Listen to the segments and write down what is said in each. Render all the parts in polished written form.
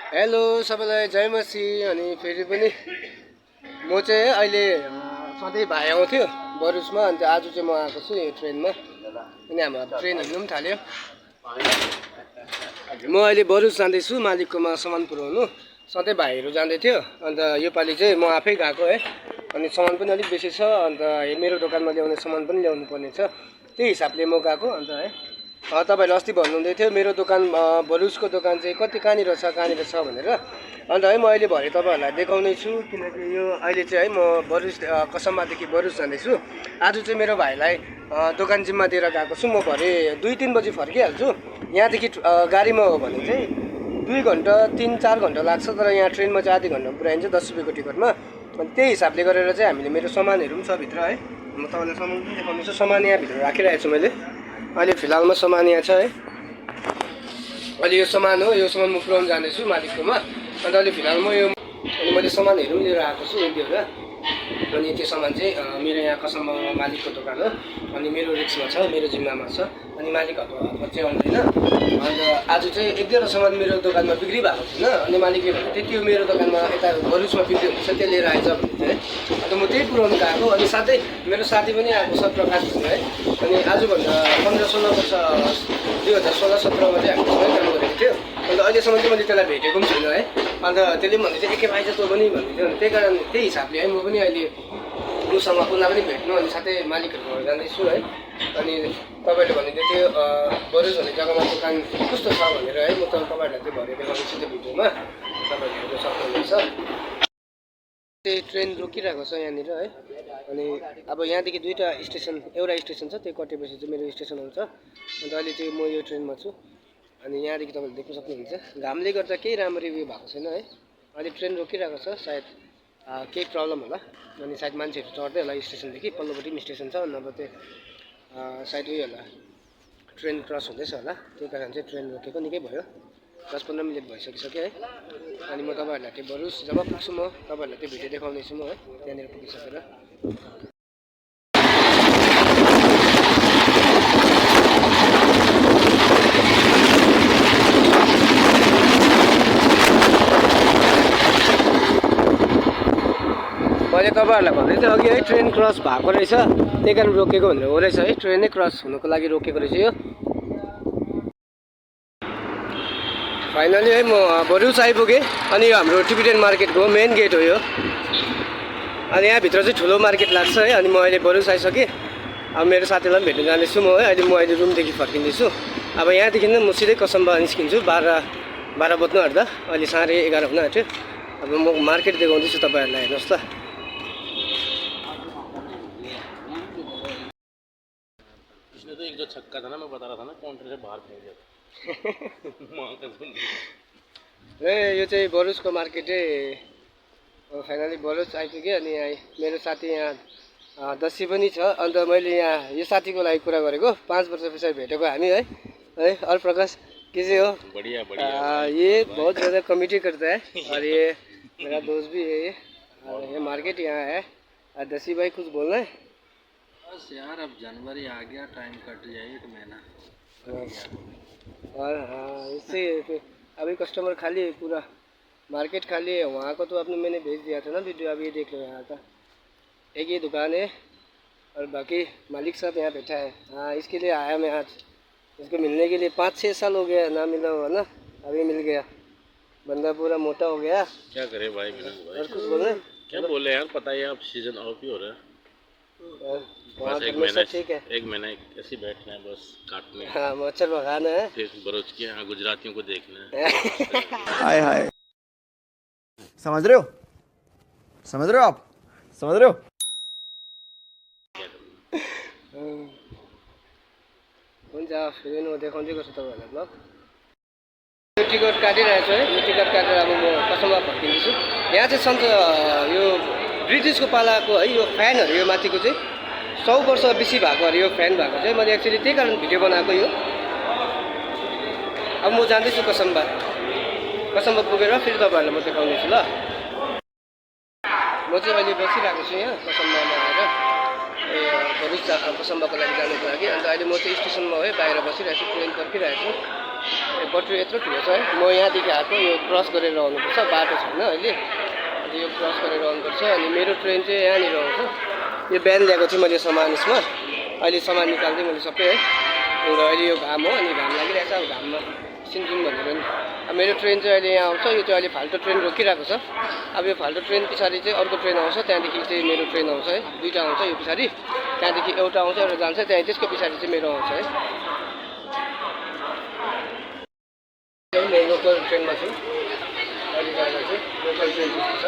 Hello सबैलाई जय मसी। अनि फेरि पनि म चाहिँ अहिले सधैँ भाइ आउँथ्यो बरुसमा, अन्त आज चाहिँ म आएको छु यो ट्रेनमा। अनि हाम्रो ट्रेन हिँड्नु पनि थाल्यो। म अहिले बरुस जाँदैछु मालिककोमा सामान पुऱ्याउनु। सधैँ भाइहरू जाँदै थियो, अन्त योपालि चाहिँ म आफै गएको है। अनि सामान पनि अलिक बेसी छ, अन्त मेरो दोकानमा ल्याउने सामान पनि ल्याउनु पर्ने छ, त्यही हिसाबले म गएको। अन्त है तपाईँहरूले अस्ति भन्नुहुँदै थियो मेरो दोकान बरुसको दोकान चाहिँ कहाँनिर छ भनेर। अन्त है म अहिले भरे तपाईँहरूलाई देखाउने छु, किनकि यो अहिले चाहिँ है म बरुस कसमबादेखि बरुस जाँदैछु। आज चाहिँ मेरो भाइलाई दोकान जिम्मा दिएर गएको छु। म भरे 2-3 बजी फर्किहाल्छु। यहाँदेखि गाडीमा हो भने चाहिँ 2 घन्टा 3-4 घन्टा लाग्छ, तर यहाँ ट्रेनमा चाहिँ आधी घन्टामा पुऱ्याइन्छ 10 रुपियाँको टिकटमा। अनि त्यही हिसाबले गरेर चाहिँ हामीले मेरो सामानहरू पनि छ भित्र है। म तपाईँलाई सामान पनि देखाउनेछु। सामान यहाँ भित्र राखिरहेको छु मैले। अहिले फिलहालमा सामान यहाँ छ है। अहिले यो सामान हो, यो सामान म पुऱ्याउनु जाँदैछु मालिककोमा। अन्त अहिले फिलहाल म यो मैले सामानहरू पनि लिएर आएको छु 1-2वटा। अनि त्यो सामान चाहिँ मेरो यहाँ कसम मालिकको दोकान हो, अनि मेरो रिक्समा छ, मेरो जिम्मामा छ। अनि मालिकहरूको हातमा चाहिँ आउँदैन। अन्त आज चाहिँ 1-2वटा सामान मेरो दोकानमा बिक्री भएको थिएन। अनि मालिकले भन्यो त्यो मेरो दोकानमा यता बरुसमा बिक्री हुन्छ त्यो लिएर आइज भन्ने थियो है। अन्त म त्यही पुऱ्याउनु गएको। अनि साथै मेरो साथी पनि आएको छ प्रकाश भन्ने है। अनि आजभन्दा 15-16 वर्ष 2016-17मा चाहिँ हामी सँगै काम गरेको थियो। अन्त अहिलेसम्म चाहिँ मैले त्यसलाई भेटेको पनि छैन है। अन्त त्यसले भन्दै चाहिँ एकै आइज तँ पनि भन्दै थियो। त्यही कारण त्यही हिसाबले है म पनि अहिले उसँग उसलाई पनि भेट्नु, अनि साथै मालिकहरूको घर जाँदैछु है। अनि तपाईँहरूले भनिदियो त्यो बरुस भन्ने जग्गामा दोकान कस्तो छ भनेर है। म त तपाईँहरूलाई त्यो भरे देखाउँदैछु त्यो भिडियोमा, तपाईँहरूले हेर्नु सक्नुहुनेछ। त्यही ट्रेन रोकिरहेको छ यहाँनिर है। अनि अब यहाँदेखि 2टा स्टेसन, एउटा स्टेसन छ, त्यो कटेपछि चाहिँ मेरो स्टेसन आउँछ। अन्त अहिले चाहिँ म यो ट्रेनमा छु। अनि यहाँदेखि तपाईँले देख्न सक्नुहुन्छ घामले गर्दा केही राम्ररी उयो भएको छैन है। अहिले ट्रेन रोकिरहेको छ, सायद केही प्रब्लम होला। अनि सायद मान्छेहरू चढ्दै होला स्टेसनदेखि, पल्लोपट्टि पनि स्टेसन छ। नभए चाहिँ सायद उयो होला, ट्रेन क्रस हुँदैछ होला, त्यही कारण चाहिँ ट्रेन रोकेको निकै भयो। 10-15 मिनट भइसकिसक्यो है। अनि म तपाईँहरूलाई त्यो बरुस जब पुग्छु म तपाईँहरूलाई त्यो भिडियो देखाउनेछु म है, त्यहाँनिर पुगिसकेर। मैले तपाईँहरूलाई भन्दै थिएँ अघि है, ट्रेन क्रस भएको रहेछ, त्यही कारण रोकेको भनेर हो रहेछ है। ट्रेनै क्रस हुनुको लागि रोकेको रहेछ यो। फाइनली है म बरुस आइपुगेँ। अनि यो हाम्रो टिबिटेन मार्केटको मेन गेट हो यो। अनि यहाँभित्र चाहिँ ठुलो मार्केट लाग्छ है। अनि म अहिले बरुस आइसकेँ। अब मेरो साथीलाई पनि भेट्न जाँदैछु म है। अहिले म रुमदेखि फर्किँदैछु। अब यहाँदेखि नै म सिधै कसमबा निस्किन्छु 12 बज्नु आँट्दा। अहिले 11:30 हुन आँट्यो। अब म मार्केट देखाउँदैछु तपाईँहरूलाई, हेर्नुहोस् ल। तो एक जो छक्का था ना, मैं बता रहा था ना, काउंटर से बाहर फेंक दिया ए यो चाहिँ बरुसको मार्केटै हो। फाइनली बरुस आइपुगेँ। अनि मेरो साथी यहाँ दसी पनि छ। अन्त मैले यहाँ यो साथीको लागि कुरा गरेको, 5 वर्ष पछाडि भेटेको हामी है। और प्रकाश कैसे हो? बढ़िया बढ़िया। ये बहुत ज़्यादा कमेटी करता है और ये मेरा दोस्त भी है। ये मार्केट यहाँ है। दसी भाई कुछ बोलना है? बस यार, अब जनवरी आ गया, टाइम कट जाए 1 महीना। और हाँ, इससे अभी कस्टमर खाली है, पूरा मार्केट खाली है। वहाँ को तो आपने मैंने भेज दिया था ना वीडियो, अब ये देख लो यहाँ का। एक ये दुकान है और बाकी मालिक साहब यहाँ बैठा है। हाँ, इसके लिए आया मैं आज, इसको मिलने के लिए। 5-6 साल हो गया ना मिला हुआ ना, अभी मिल गया। बंदा पूरा मोटा हो गया। क्या करे भाई, भाई और कुछ बोले? क्या बोले यार, पता है अब सीजन ऑफ ही हो रहा है। बस 1 महीना, ठीक है, 1 महीना ऐसे बैठना है, बस काटने। हाँ, मच्छर भगाना है, फिर बरोच के यहाँ गुजरातियों को देखना है। हाय हाय, समझ रहे हो? समझ रहे हो आप? समझ रहे हो? हुन्छ फेरि म देखाउँदै गर्छु तपाईँहरूलाई ब्लग। यो टिकट काटिरहेको छु है। यो टिकट काटेर अब म कसममा फर्किँदैछु। यहाँ चाहिँ सन्त यो ब्रिटिसको पालाको है यो फ्यानहरू, यो माथिको चाहिँ 100 वर्ष बेसी भएको अरे यो फ्यान भएको चाहिँ। मैले एक्चुअली त्यही कारण भिडियो बनाएको यो। अब म जाँदैछु कसममा पुगेर फेरि तपाईँहरूलाई म देखाउनेछु ल। म चाहिँ अहिले बसिरहेको छु यहाँ कसममा आएर बरुस कसमबाको लागि जानुको लागि। अन्त अहिले म चाहिँ स्टेसनमा है, बाहिर बसिरहेको छु, ट्रेन पर्खिरहेको छु। बटुली यत्रो ठुलो छ है म यहाँदेखि आएको यो क्रस गरेर आउनुपर्छ बाटो छैन अहिले अनि यो क्रस गरेर आउनुपर्छ अनि मेरो ट्रेन चाहिँ यहाँनिर आउँछ यो बिहान ल्याएको थिएँ मैले सामान यसमा अहिले सामान निकाल्दै मैले सबै है र अहिले यो घाम हो अनि घाम लागिरहेछ अब घाममा सिन्जुम भनेर नि अब मेरो ट्रेन चाहिँ अहिले यहाँ आउँछ यो चाहिँ अहिले फाल्टो ट्रेन रोकिरहेको छ अब यो फाल्टो ट्रेन पछाडि चाहिँ अर्को ट्रेन आउँछ त्यहाँदेखि चाहिँ मेरो ट्रेन आउँछ है दुईवटा आउँछ यो पछाडि त्यहाँदेखि एउटा आउँछ एउटा जान्छ त्यहाँ त्यसको पछाडि चाहिँ मेरो आउँछ है म लोकल ट्रेनमा छु अहिले जाँदा चाहिँ लोकल ट्रेन जस्तो छ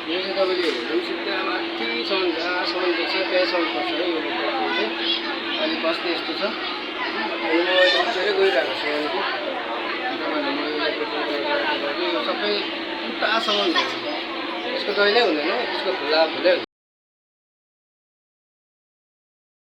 यो चाहिँ तपाईँले सिधै माथिसम्म जहाँसम्म देख्छ त्यहाँसम्म पर्छ है यो लोकल ट्रेन चाहिँ अहिले बस्ने यस्तो छ अनि म चाहिँ गइरहेको छु यहाँको यो सबै उतासम्म यसको जहिले हुँदैन यसको खुला खुलै